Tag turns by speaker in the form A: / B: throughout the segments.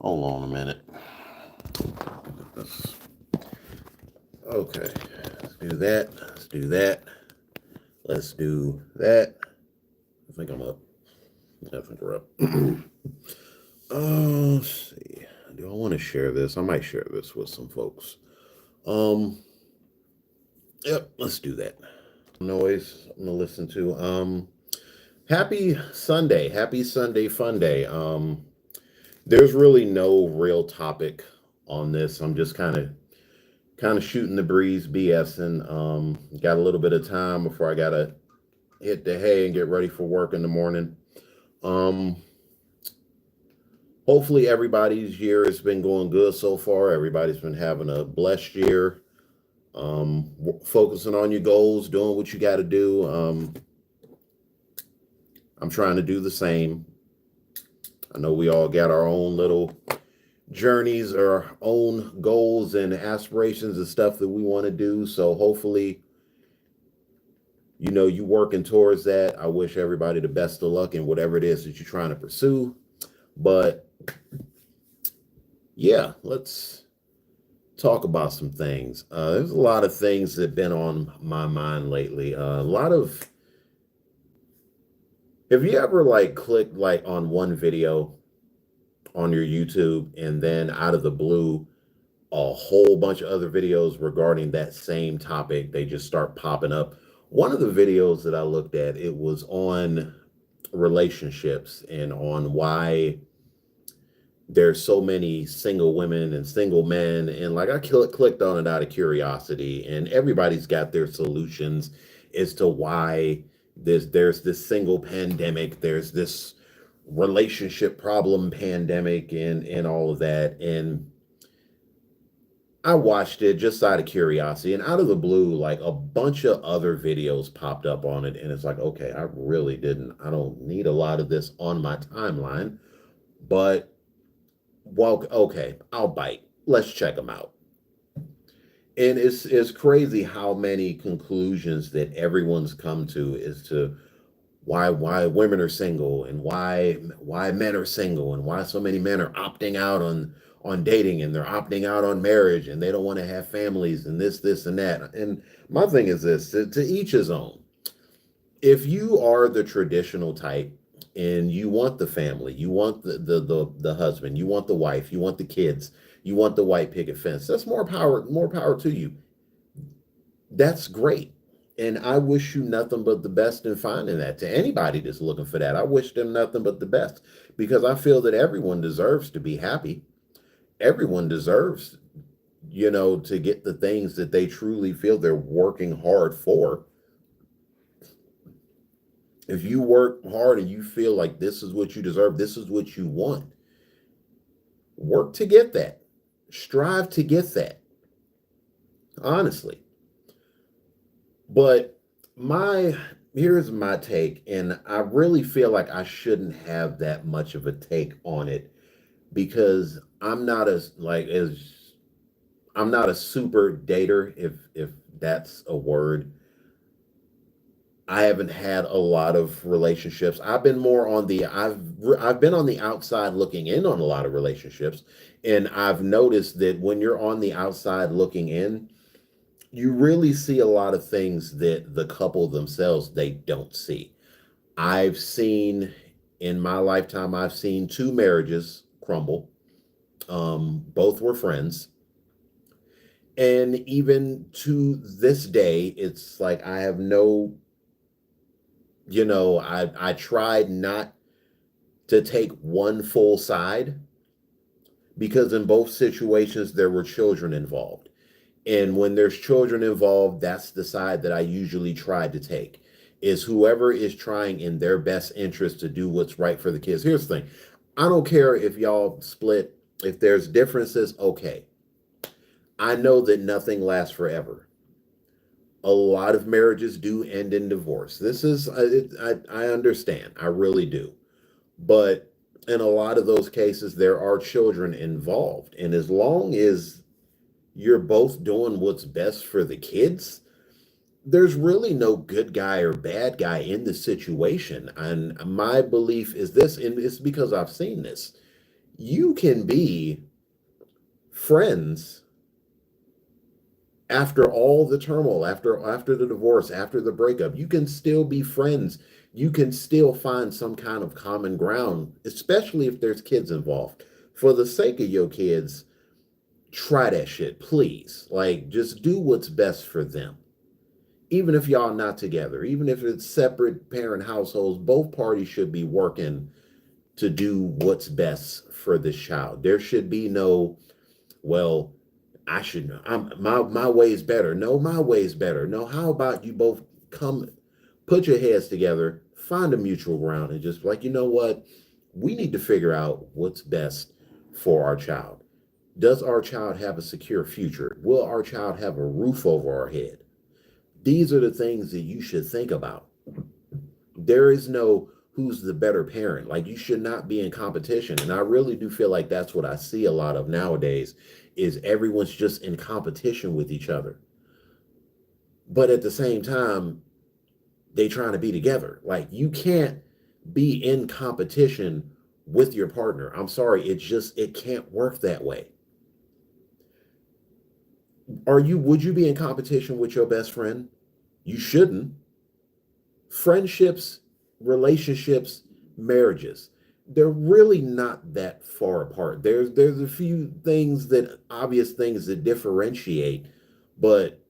A: Hold on a minute. Okay, let's do that. Let's do that. Let's do that. I think I'm up. I think we're up. Let's see. Do I want to share this? I might share this with some folks. Um, yep, let's do that. Noise I'm gonna listen to. Happy Sunday. Happy Sunday Funday. There's really no real topic on this. I'm just kind of shooting the breeze, BSing. Got a little bit of time before I gotta hit the hay and get ready for work in the morning. Um, Hopefully everybody's year has been going good so far. Everybody's been having a blessed year. Focusing on your goals, doing what you got to do. I'm trying to do the same. I know we all got our own little journeys, our own goals and aspirations and stuff that we want to do. So hopefully, you working towards that. I wish everybody the best of luck in whatever it is that you're trying to pursue. But yeah, let's talk about some things. There's a lot of things that have been on my mind lately. A lot of Have you ever like clicked like on one video on your YouTube and then out of the blue a whole bunch of other videos regarding that same topic, they just start popping up? One of the videos that I looked at, it was on relationships and on why there's so many single women and single men, and like I clicked on it out of curiosity, and everybody's got their solutions as to why there's this single pandemic, there's this relationship problem pandemic, and all of that. And I watched it just out of curiosity, and out of the blue, like a bunch of other videos popped up on it, and it's like, okay, I don't need a lot of this on my timeline, but well, okay, I'll bite. Let's check them out. And it's crazy how many conclusions that everyone's come to as to why women are single, and why men are single, and why so many men are opting out on dating, and they're opting out on marriage, and they don't want to have families, and this and that. And my thing is this, to each his own. If you are the traditional type and you want the family, you want the husband, you want the wife, you want the kids, you want the white picket fence, that's more power to you. That's great. And I wish you nothing but the best in finding that. To anybody that's looking for that, I wish them nothing but the best, because I feel that everyone deserves to be happy. Everyone deserves, to get the things that they truly feel they're working hard for. If you work hard and you feel like this is what you deserve, this is what you want, work to get that. Strive to get that, honestly. But my here's my take, and I really feel like I shouldn't have that much of a take on it, because I'm not a super dater, if that's a word. I haven't had a lot of relationships. I've been on the outside looking in on a lot of relationships, and I've noticed that when you're on the outside looking in, you really see a lot of things that the couple themselves they don't see. I've seen In my lifetime, I've seen two marriages crumble. Both were friends, and even to this day, it's like I have no, I tried not to take one full side, because in both situations there were children involved. And when there's children involved, that's the side that I usually try to take, is whoever is trying in their best interest to do what's right for the kids. Here's the thing. I don't care if y'all split, if there's differences, okay. I know that nothing lasts forever. A lot of marriages do end in divorce. This is, I understand. I really do. But in a lot of those cases, there are children involved. And as long as you're both doing what's best for the kids, there's really no good guy or bad guy in the situation. And my belief is this, and it's because I've seen this. You can be friends after all the turmoil, after the divorce, after the breakup. You can still be friends. You can still find some kind of common ground, especially if there's kids involved. For the sake of your kids, try that shit, please. Like, just do what's best for them. Even if y'all not together, even if it's separate parent households, both parties should be working to do what's best for this child. There should be no, well, I should, my way is better. No, my way is better. No, how about you both come, put your heads together, find a mutual ground, and just like, you know what? We need to figure out what's best for our child. Does our child have a secure future? Will our child have a roof over our head? These are the things that you should think about. There is no who's the better parent. Like, you should not be in competition. And I really do feel like that's what I see a lot of nowadays is everyone's just in competition with each other. But at the same time, they trying to be together. Like, you can't be in competition with your partner. I'm sorry, it can't work that way. Would you be in competition with your best friend? You shouldn't. Friendships, relationships, marriages, they're really not that far apart. There's a few things that obvious things that differentiate, but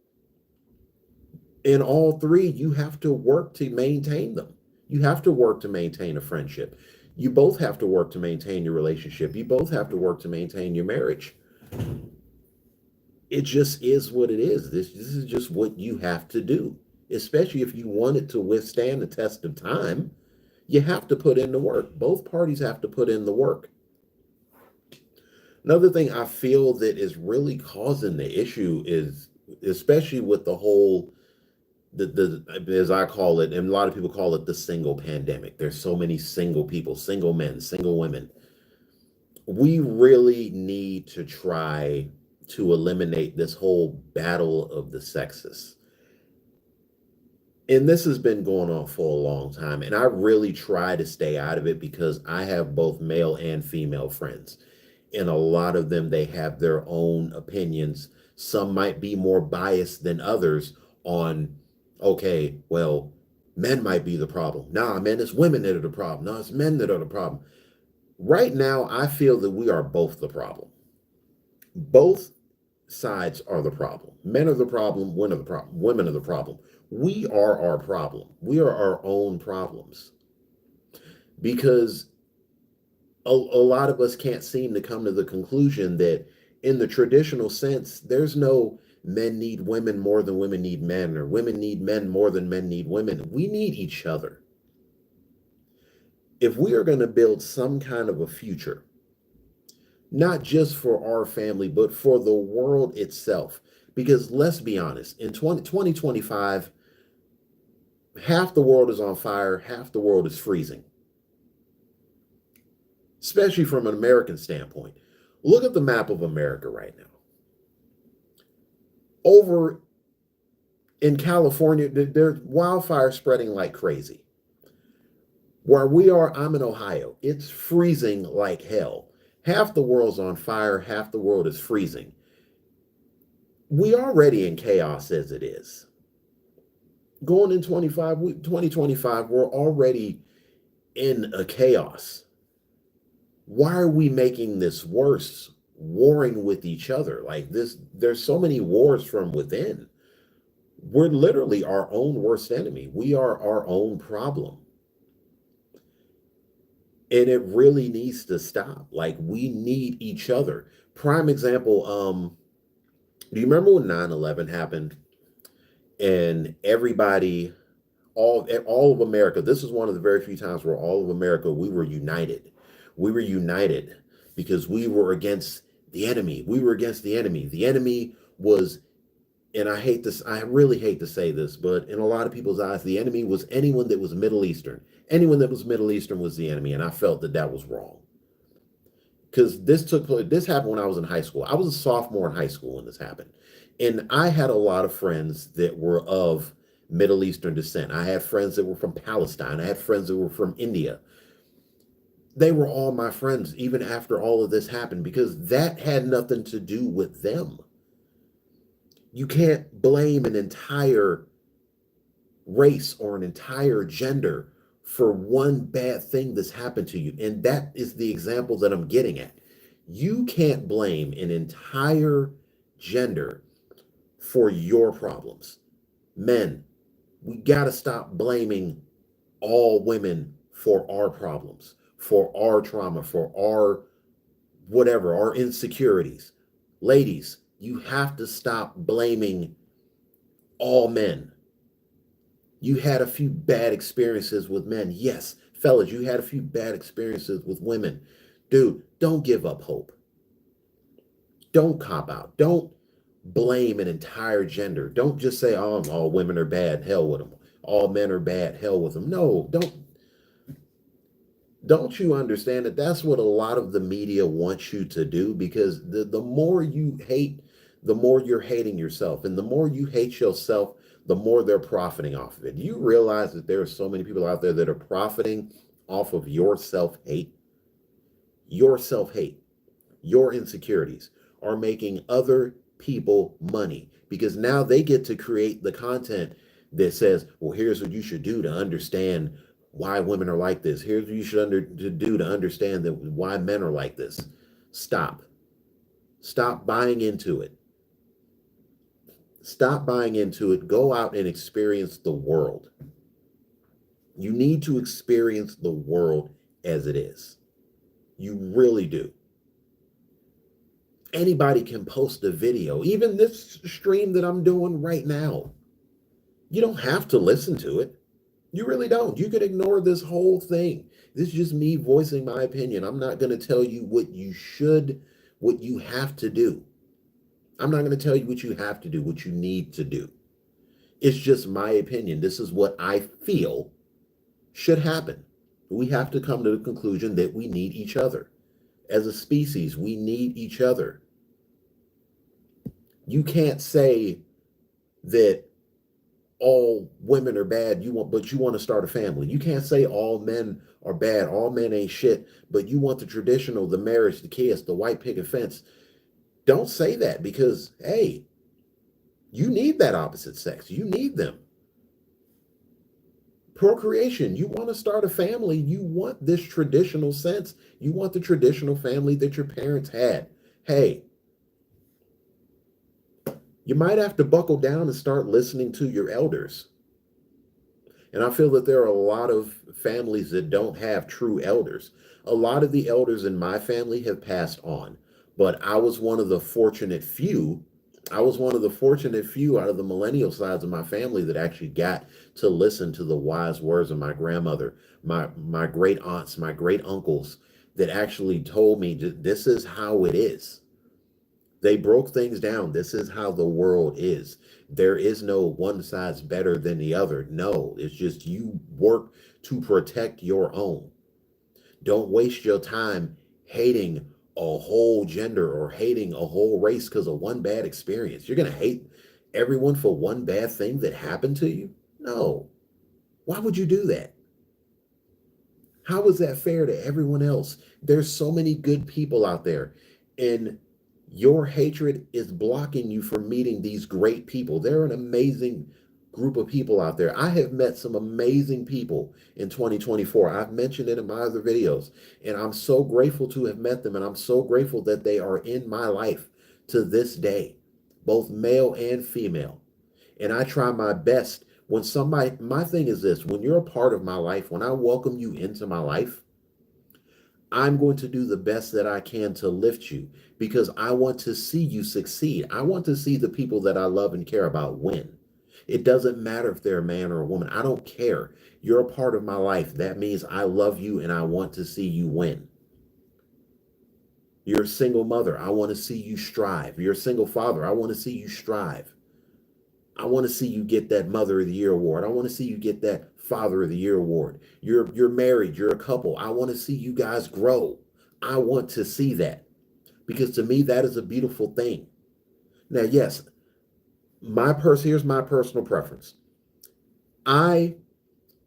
A: in all three, you have to work to maintain them. You have to work to maintain a friendship. You both have to work to maintain your relationship. You both have to work to maintain your marriage. It just is what it is. This is just what you have to do, especially if you want it to withstand the test of time. You have to put in the work. Both parties have to put in the work. Another thing I feel that is really causing the issue is, especially with the whole, the as I call it, and a lot of people call it the single pandemic. There's so many single people, single men, single women. We really need to try to eliminate this whole battle of the sexes. And this has been going on for a long time. And I really try to stay out of it because I have both male and female friends. And a lot of them, they have their own opinions. Some might be more biased than others on, okay, well, men might be the problem. Nah, man, it's women that are the problem. No, it's men that are the problem. Right now, I feel that we are both the problem. Both sides are the problem. Men are the problem, women are the problem, women are the problem. We are our problem. We are our own problems because a lot of us can't seem to come to the conclusion that in the traditional sense, there's no men need women more than women need men, or women need men more than men need women. We need each other. If we are going to build some kind of a future, not just for our family, but for the world itself, because let's be honest, in 2025, half the world is on fire, half the world is freezing, especially from an American standpoint. Look at the map of America right now. Over in California, there's wildfires spreading like crazy. Where we are, I'm in Ohio. It's freezing like hell. Half the world's on fire, half the world is freezing. We already in chaos as it is. Going in 2025, we're already in a chaos. Why are we making this worse, warring with each other like this? There's so many wars from within. We're literally our own worst enemy. We are our own problem. And it really needs to stop. Like, we need each other. Prime example, do you remember when 9/11 happened and everybody, all of America, this is one of the very few times where all of America, we were united. We were united because we were against the enemy. We were against the enemy. The enemy was, and I hate this, I really hate to say this, but in a lot of people's eyes, the enemy was anyone that was Middle Eastern. Anyone that was Middle Eastern was the enemy, and I felt that that was wrong. Because this happened when I was in high school. I was a sophomore in high school when this happened. And I had a lot of friends that were of Middle Eastern descent. I had friends that were from Palestine. I had friends that were from India. They were all my friends even after all of this happened because that had nothing to do with them. You can't blame an entire race or an entire gender for one bad thing that's happened to you. And that is the example that I'm getting at. You can't blame an entire gender for your problems. Men, we got to stop blaming all women for our problems, for our trauma, for our whatever, our insecurities. Ladies, you have to stop blaming all men. You had a few bad experiences with men. Yes, fellas, you had a few bad experiences with women. Dude, don't give up hope. Don't cop out. Don't blame an entire gender. Don't just say, oh, all women are bad, hell with them. All men are bad, hell with them. No, don't you understand that that's what a lot of the media wants you to do? Because the more you hate, the more you're hating yourself. And the more you hate yourself, the more they're profiting off of it. Do you realize that there are so many people out there that are profiting off of your self-hate? Your self-hate, your insecurities are making other people money because now they get to create the content that says, well, here's what you should do to understand why women are like this. Here's what you should do to understand that why men are like this. Stop. Stop buying into it. Stop buying into it. Go out and experience the world. You need to experience the world as it is. You really do. Anybody can post a video, even this stream that I'm doing right now. You don't have to listen to it. You really don't. You could ignore this whole thing. This is just me voicing my opinion. I'm not going to tell you what you have to do. I'm not going to tell you what you have to do, what you need to do. It's just my opinion. This is what I feel should happen. We have to come to the conclusion that we need each other. As a species, we need each other. You can't say that all women are bad, but you want to start a family. You can't say all men are bad, all men ain't shit, but you want the traditional, the marriage, the kids, the white picket fence. Don't say that because, hey, you need that opposite sex. You need them. Procreation, you want to start a family, you want this traditional sense. You want the traditional family that your parents had. Hey, you might have to buckle down and start listening to your elders. And I feel that there are a lot of families that don't have true elders. A lot of the elders in my family have passed on, but I was one of the fortunate few. I was one of the fortunate few out of the millennial sides of my family that actually got to listen to the wise words of my grandmother, my great aunts, my great uncles that actually told me this is how it is. They broke things down. This is how the world is. There is no one size better than the other. No, it's just you work to protect your own. Don't waste your time hating a whole gender or hating a whole race because of one bad experience. You're going to hate everyone for one bad thing that happened to you? No. Why would you do that? How is that fair to everyone else? There's so many good people out there, and your hatred is blocking you from meeting these great people. They're an amazing group of people out there. I have met some amazing people in 2024. I've mentioned it in my other videos, and I'm so grateful to have met them, and I'm so grateful that they are in my life to this day, both male and female. And I try my best when somebody, my thing is this, when you're a part of my life, when I welcome you into my life, I'm going to do the best that I can to lift you because I want to see you succeed. I want to see the people that I love and care about win. It doesn't matter if they're a man or a woman. I don't care. You're a part of my life. That means I love you and I want to see you win. You're a single mother. I want to see you strive. You're a single father. I want to see you strive. I want to see you get that Mother of the Year award. I want to see you get that Father of the Year award. You're married, you're a couple. I want to see you guys grow. I want to see that because to me that is a beautiful thing. Now, yes, here's my personal preference. I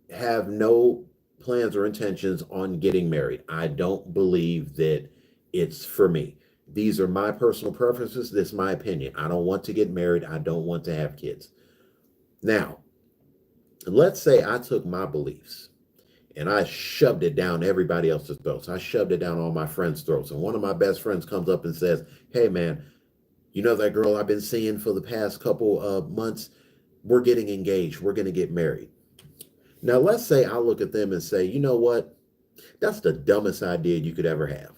A: have no plans or intentions on getting married. I don't believe that it's for me. These are my personal preferences. This is my opinion. I don't want to get married. I don't want to have kids. Now, let's say I took my beliefs and I shoved it down everybody else's throats. I shoved it down all my friends' throats. And one of my best friends comes up and says, "Hey, man, you know that girl I've been seeing for the past couple of months? We're getting engaged. We're going to get married." Now, let's say I look at them and say, "You know what? That's the dumbest idea you could ever have.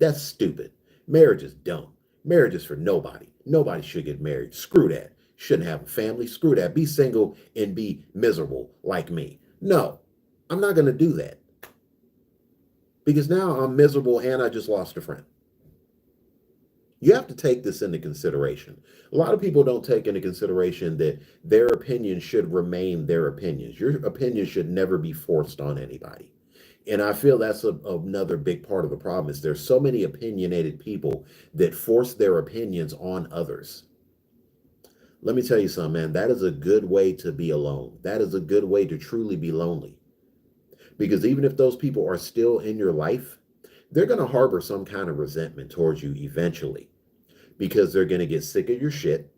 A: That's stupid. Marriage is dumb. Marriage is for nobody. Nobody should get married. Screw that. Shouldn't have a family. Screw that. Be single and be miserable like me." No, I'm not going to do that because now I'm miserable and I just lost a friend. You have to take this into consideration. A lot of people don't take into consideration that their opinion should remain their opinions. Your opinion should never be forced on anybody. And I feel that's another big part of the problem is there's so many opinionated people that force their opinions on others. Let me tell you something, man. That is a good way to be alone. That is a good way to truly be lonely. Because even if those people are still in your life, they're going to harbor some kind of resentment towards you eventually because they're going to get sick of your shit.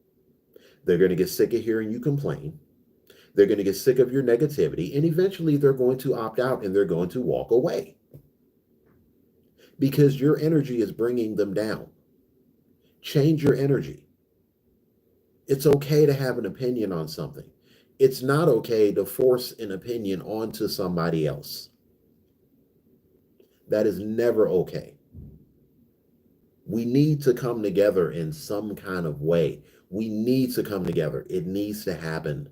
A: They're going to get sick of hearing you complain. They're going to get sick of your negativity. And eventually they're going to opt out and they're going to walk away because your energy is bringing them down. Change your energy. It's okay to have an opinion on something. It's not okay to force an opinion onto somebody else. That is never okay. We need to come together in some kind of way. We need to come together. It needs to happen.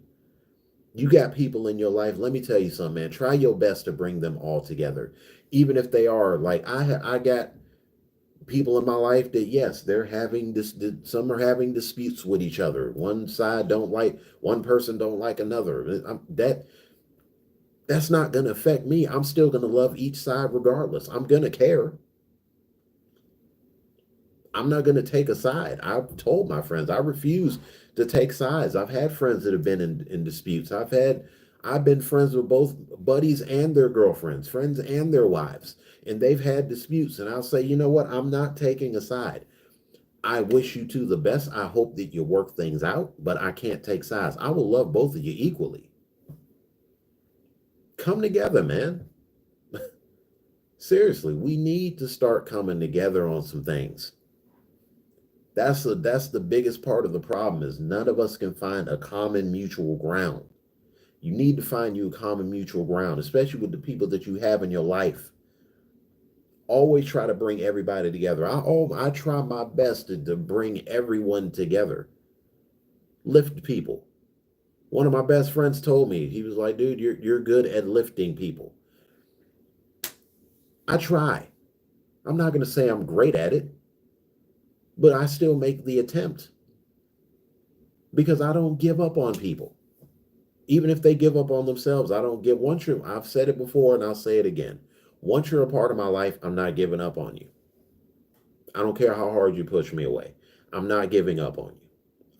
A: You got people in your life. Let me tell you something, man. Try your best to bring them all together. Even if they are like, I got people in my life that, yes, they're having this, some are having disputes with each other. One side don't like, one person don't like another. That's not going to affect me. I'm still going to love each side regardless. I'm going to care. I'm not going to take a side. I've told my friends I refuse to take sides. I've had friends that have been in disputes. I've been friends with both buddies and their girlfriends, friends and their wives, and they've had disputes. And I'll say, you know what? I'm not taking a side. I wish you two the best. I hope that you work things out, but I can't take sides. I will love both of you equally. Come together, man. Seriously, we need to start coming together on some things. That's the biggest part of the problem is none of us can find a common mutual ground. You need to find you a common mutual ground, especially with the people that you have in your life. Always try to bring everybody together. I try my best to bring everyone together. Lift people. One of my best friends told me, he was like, "Dude, you're good at lifting people." I try. I'm not going to say I'm great at it, but I still make the attempt because I don't give up on people. Even if they give up on themselves, I don't give. I've said it before and I'll say it again. Once you're a part of my life, I'm not giving up on you. I don't care how hard you push me away. I'm not giving up on you.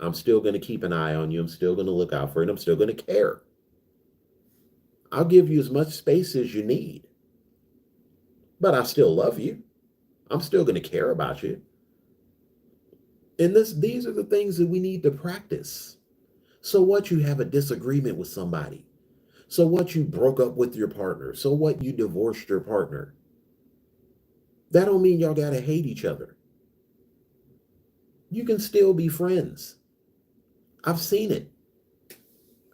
A: I'm still going to keep an eye on you. I'm still going to look out for you. I'm still going to care. I'll give you as much space as you need. But I still love you. I'm still going to care about you. And these are the things that we need to practice. So what, you have a disagreement with somebody? So what, you broke up with your partner? So what, you divorced your partner? That don't mean y'all got to hate each other. You can still be friends. I've seen it.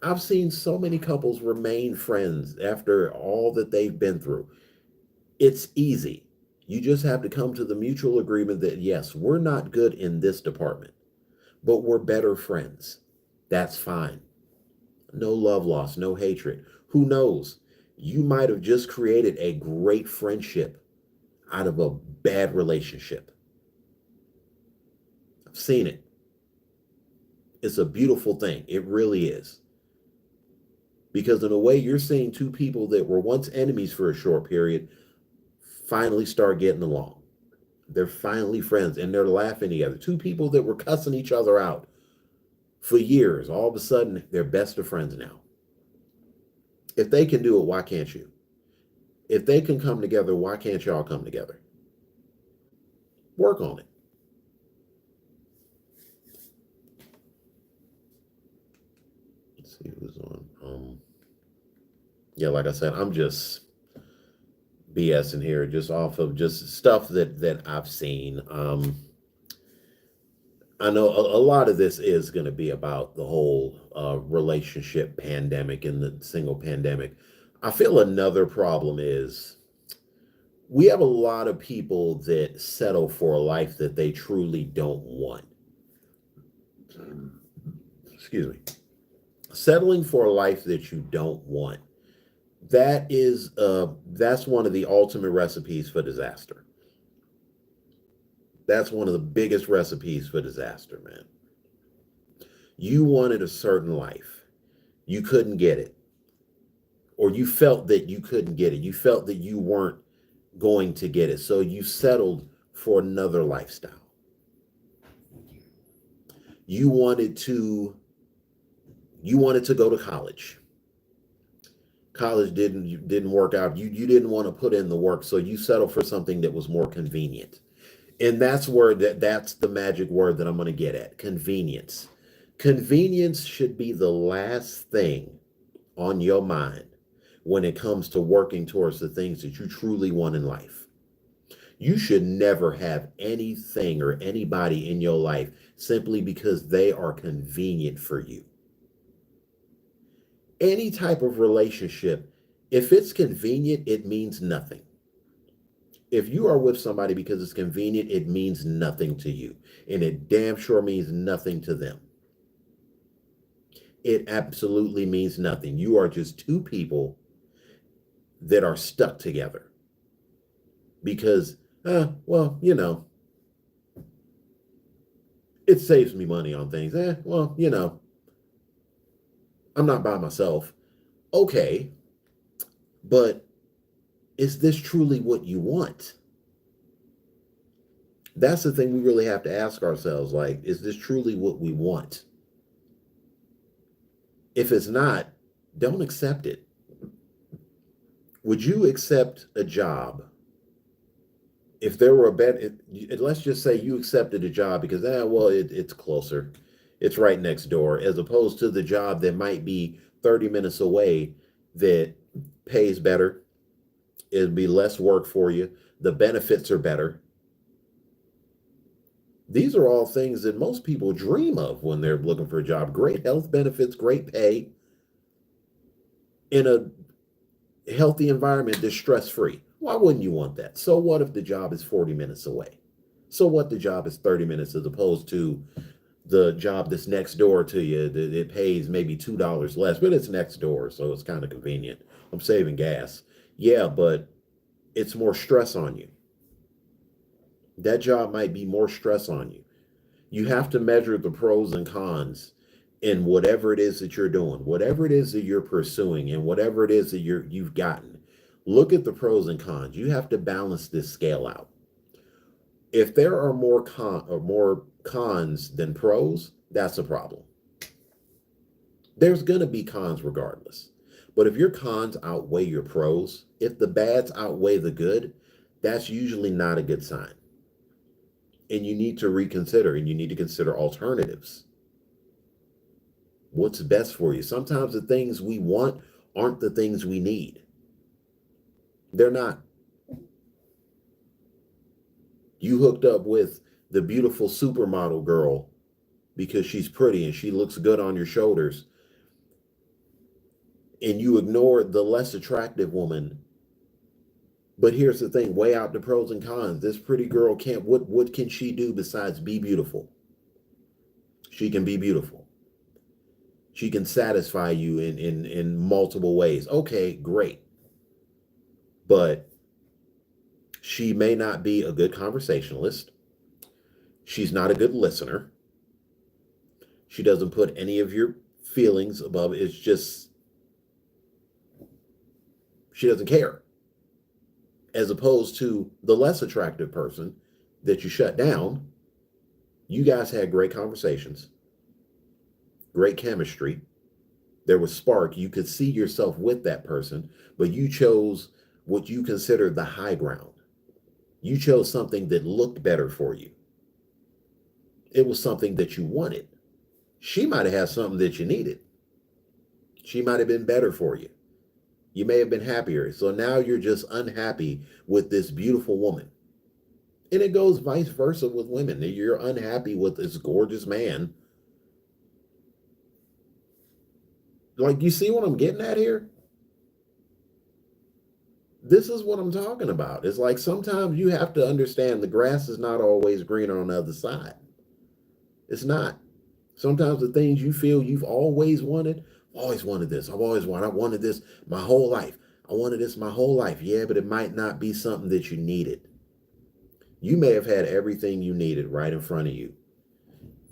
A: I've seen so many couples remain friends after all that they've been through. It's easy. You just have to come to the mutual agreement that, yes, we're not good in this department, but we're better friends. That's fine. No love lost, no hatred. Who knows? You might have just created a great friendship out of a bad relationship. I've seen it. It's a beautiful thing. It really is. Because in a way, you're seeing two people that were once enemies for a short period finally start getting along. They're finally friends and they're laughing together. Two people that were cussing each other out for years, all of a sudden, they're best of friends now. If they can do it, why can't you? If they can come together, why can't y'all come together? Work on it. Let's see who's on. Yeah, like I said, I'm just BSing here, just off of just stuff that I've seen. I know a lot of this is going to be about the whole relationship pandemic and the single pandemic. I feel another problem is we have a lot of people that settle for a life that they truly don't want. Excuse me. Settling for a life that you don't want. That's one of the ultimate recipes for disaster. That's one of the biggest recipes for disaster, man. You wanted a certain life. You couldn't get it. Or you felt that you couldn't get it. You felt that you weren't going to get it. So you settled for another lifestyle. You wanted to go to college. College didn't work out. You didn't want to put in the work, so you settled for something that was more convenient. And that's where that's the magic word that I'm going to get at. Convenience. Convenience should be the last thing on your mind when it comes to working towards the things that you truly want in life. You should never have anything or anybody in your life simply because they are convenient for you. Any type of relationship, if it's convenient, it means nothing. If you are with somebody because it's convenient, it means nothing to you. And it damn sure means nothing to them. It absolutely means nothing. You are just two people that are stuck together because, well, it saves me money on things. Well, I'm not by myself. Okay, but is this truly what you want? That's the thing we really have to ask ourselves. Like, is this truly what we want? If it's not, don't accept it. Would you accept a job if there were a better, let's just say you accepted a job because, well, it's closer. It's right next door, as opposed to the job that might be 30 minutes away that pays better. It'd be less work for you. The benefits are better. These are all things that most people dream of when they're looking for a job. Great health benefits, great pay, in a healthy environment that's stress-free. Why wouldn't you want that? So what if the job is 40 minutes away? So what the job is 30 minutes as opposed to the job that's next door to you that it pays maybe $2 less, but it's next door, so it's kind of convenient. I'm saving gas. Yeah, but it's more stress on you. That job might be more stress on you. You have to measure the pros and cons in whatever it is that you're doing, whatever it is that you're pursuing, and whatever it is that you've gotten. Look at the pros and cons. You have to balance this scale out. If there are more cons than pros, that's a problem. There's going to be cons regardless. But if your cons outweigh your pros, if the bads outweigh the good, that's usually not a good sign. And you need to reconsider, and you need to consider alternatives. What's best for you? Sometimes the things we want aren't the things we need. They're not. You hooked up with the beautiful supermodel girl because she's pretty and she looks good on your shoulders, and you ignored the less attractive woman. But here's the thing, weigh out the pros and cons. This pretty girl can't, what can she do besides be beautiful? She can be beautiful. She can satisfy you in multiple ways. Okay, great. But she may not be a good conversationalist. She's not a good listener. She doesn't put any of your feelings above. It's just, she doesn't care. As opposed to the less attractive person that you shut down. You guys had great conversations, great chemistry. There was spark. You could see yourself with that person, but you chose what you consider the high ground. You chose something that looked better for you. It was something that you wanted. She might have had something that you needed. She might have been better for you. You may have been happier. So now you're just unhappy with this beautiful woman. And it goes vice versa with women. You're unhappy with this gorgeous man. Like, you see what I'm getting at here? This is what I'm talking about. It's like sometimes you have to understand the grass is not always greener on the other side. It's not. Sometimes the things you feel you've always wanted this. I wanted this my whole life. I wanted this my whole life. Yeah, but it might not be something that you needed. You may have had everything you needed right in front of you,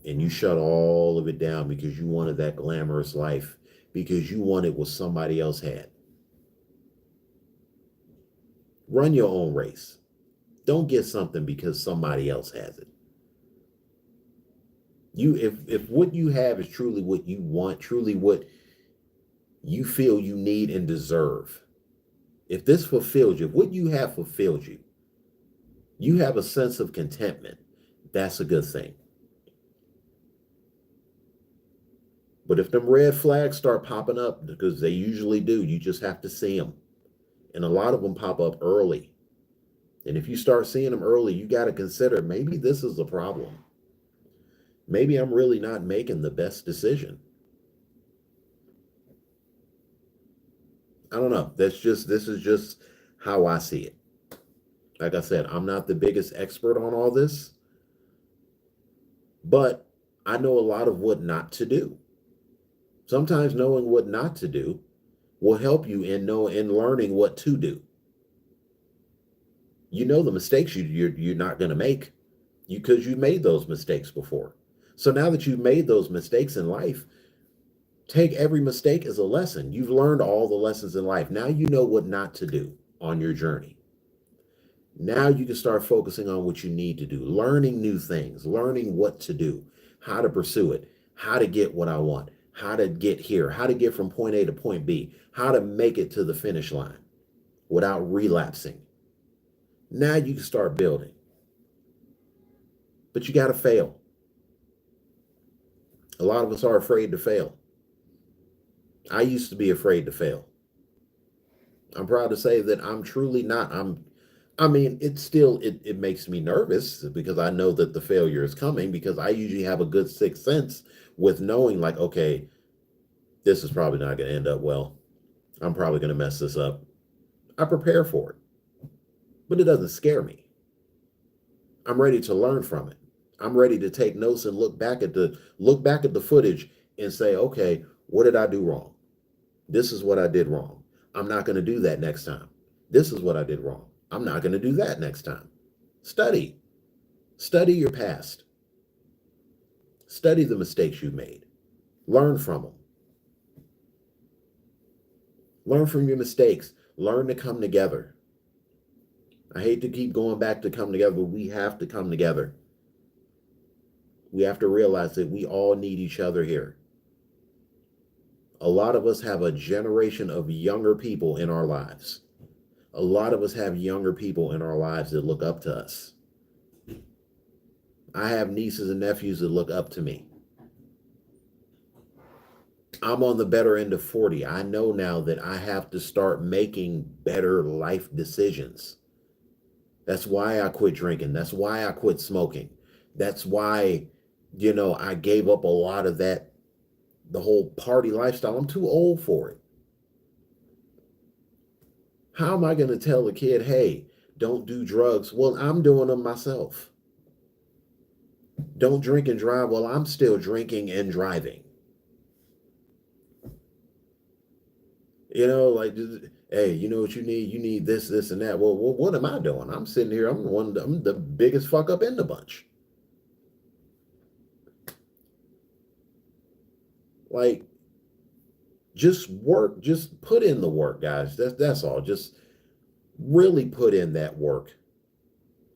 A: and you shut all of it down because you wanted that glamorous life, because you wanted what somebody else had. Run your own race. Don't get something because somebody else has it. If what you have is truly what you want, truly what you feel you need and deserve, if this fulfills you, if what you have fulfills you, you have a sense of contentment, that's a good thing. But if them red flags start popping up, because they usually do, you just have to see them. And a lot of them pop up early. And if you start seeing them early, you got to consider maybe this is a problem. Maybe I'm really not making the best decision. I don't know. This is just how I see it. Like I said, I'm not the biggest expert on all this, but I know a lot of what not to do. Sometimes knowing what not to do will help you in learning what to do. You know the mistakes you're not going to make, because you made those mistakes before. So now that you've made those mistakes in life, take every mistake as a lesson. You've learned all the lessons in life. Now you know what not to do on your journey. Now you can start focusing on what you need to do, learning new things, learning what to do, how to pursue it, how to get what I want, how to get here, how to get from point A to point B, how to make it to the finish line without relapsing. Now you can start building. But you got to fail. A lot of us are afraid to fail. I used to be afraid to fail. I'm proud to say that I'm truly not. It makes me nervous because I know that the failure is coming, because I usually have a good sixth sense with knowing, like, okay, this is probably not going to end up well. I'm probably going to mess this up. I prepare for it, but it doesn't scare me. I'm ready to learn from it. I'm ready to take notes and look back at the footage and say, okay, what did I do wrong? This is what I did wrong. I'm not going to do that next time. This is what I did wrong. I'm not going to do that next time. Study your past. Study the mistakes you made. Learn from them. Learn from your mistakes. Learn to come together. I hate to keep going back to come together, but we have to come together. We have to realize that we all need each other here. A lot of us have a generation of younger people in our lives. A lot of us have younger people in our lives that look up to us. I have nieces and nephews that look up to me. I'm on the better end of 40. I know now that I have to start making better life decisions. That's why I quit drinking. That's why I quit smoking. That's why, I gave up a lot of that, the whole party lifestyle. I'm too old for it. How am I going to tell a kid, hey, don't do drugs? Well, I'm doing them myself. Don't drink and drive. Well, I'm still drinking and driving. Like, hey, you know what you need? You need this, this, and that. Well, what am I doing? I'm sitting here. I'm the biggest fuck up in the bunch. Like, just work. Just put in the work, guys. That's all. Just really put in that work.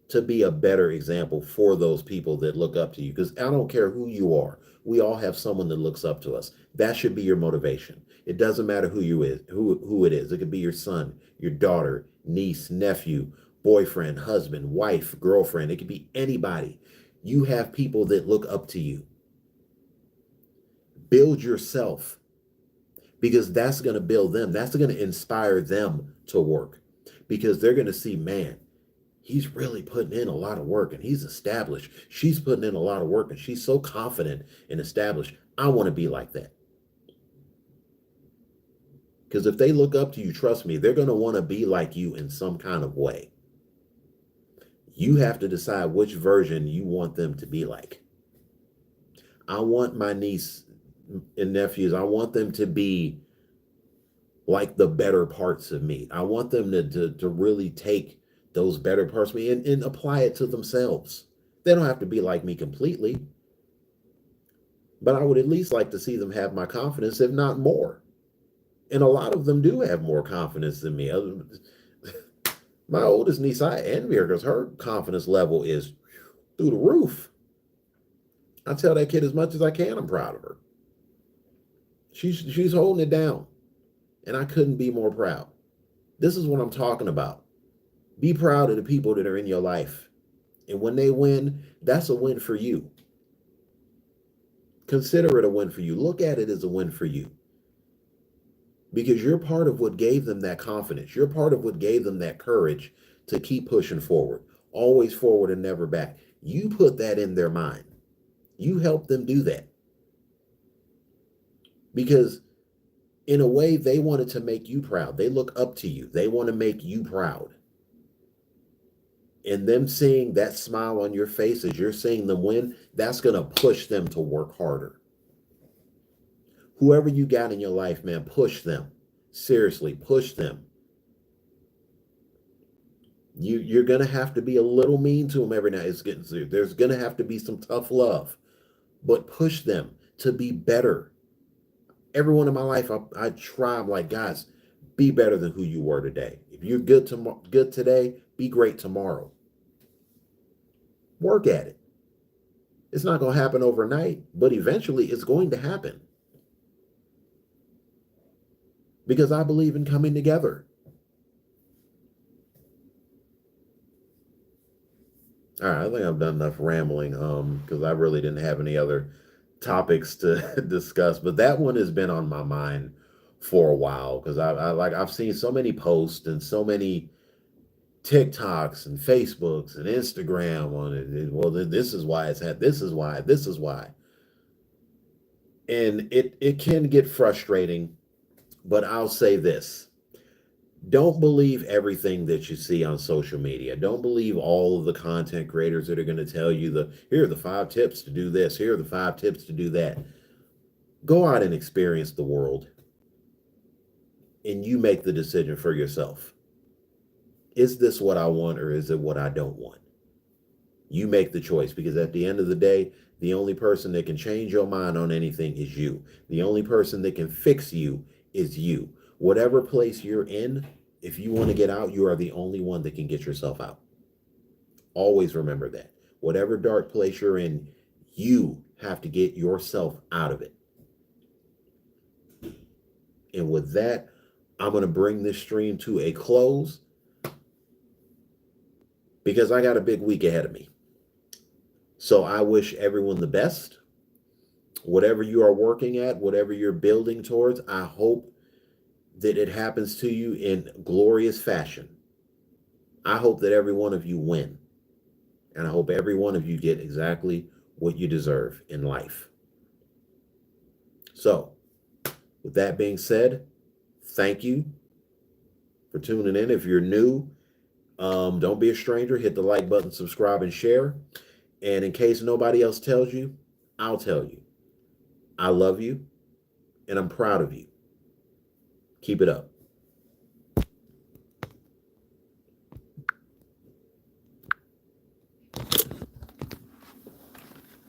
A: to be a better example for those people that look up to you. Because I don't care who you are. We all have someone that looks up to us. That should be your motivation. It doesn't matter who it is. It could be your son, your daughter, niece, nephew, boyfriend, husband, wife, girlfriend. It could be anybody. You have people that look up to you. Build yourself, because that's going to build them. That's going to inspire them to work, because they're going to see, man, he's really putting in a lot of work and he's established. She's putting in a lot of work and she's so confident and established. I want to be like that. Because if they look up to you, trust me, they're going to want to be like you in some kind of way. You have to decide which version you want them to be like. I want my niece and nephews, I want them to be like the better parts of me. I want them to really take those better parts of me and apply it to themselves. They don't have to be like me completely, but I would at least like to see them have my confidence, if not more. And a lot of them do have more confidence than me. My oldest niece, I envy her because her confidence level is through the roof. I tell that kid as much as I can, I'm proud of her. She's holding it down, and I couldn't be more proud. This is what I'm talking about. Be proud of the people that are in your life. And when they win, that's a win for you. Consider it a win for you. Look at it as a win for you. Because you're part of what gave them that confidence. You're part of what gave them that courage to keep pushing forward. Always forward and never back. You put that in their mind. You helped them do that. Because in a way, they wanted to make you proud. They look up to you. They want to make you proud. And them seeing that smile on your face as you're seeing them win, that's going to push them to work harder. Whoever you got in your life, man, push them. Seriously, push them. You're going to have to be a little mean to them every night. There's going to have to be some tough love. But push them to be better. Everyone in my life, I try, I'm like, guys, be better than who you were today. If you're good today, be great tomorrow. Work at it. It's not going to happen overnight, but eventually it's going to happen. Because I believe in coming together. All right, I think I've done enough rambling because I really didn't have any other topics to discuss, but that one has been on my mind for a while because I've seen so many posts and so many TikToks and Facebooks and Instagram on it. Well, this is why it's had. This is why. This is why. And it can get frustrating, but I'll say this. Don't believe everything that you see on social media. Don't believe all of the content creators that are going to tell you here are the 5 tips to do this. Here are the 5 tips to do that. Go out and experience the world. And you make the decision for yourself. Is this what I want or is it what I don't want? You make the choice, because at the end of the day, the only person that can change your mind on anything is you. The only person that can fix you is you. Whatever place you're in, if you want to get out, you are the only one that can get yourself out. Always remember that. Whatever dark place you're in, you have to get yourself out of it. And with that, I'm going to bring this stream to a close because I got a big week ahead of me. So I wish everyone the best. Whatever you are working at, whatever you're building towards, I hope that it happens to you in glorious fashion. I hope that every one of you win. And I hope every one of you get exactly what you deserve in life. So, with that being said, thank you for tuning in. If you're new, don't be a stranger. Hit the like button, subscribe, and share. And in case nobody else tells you, I'll tell you. I love you, and I'm proud of you. Keep it up.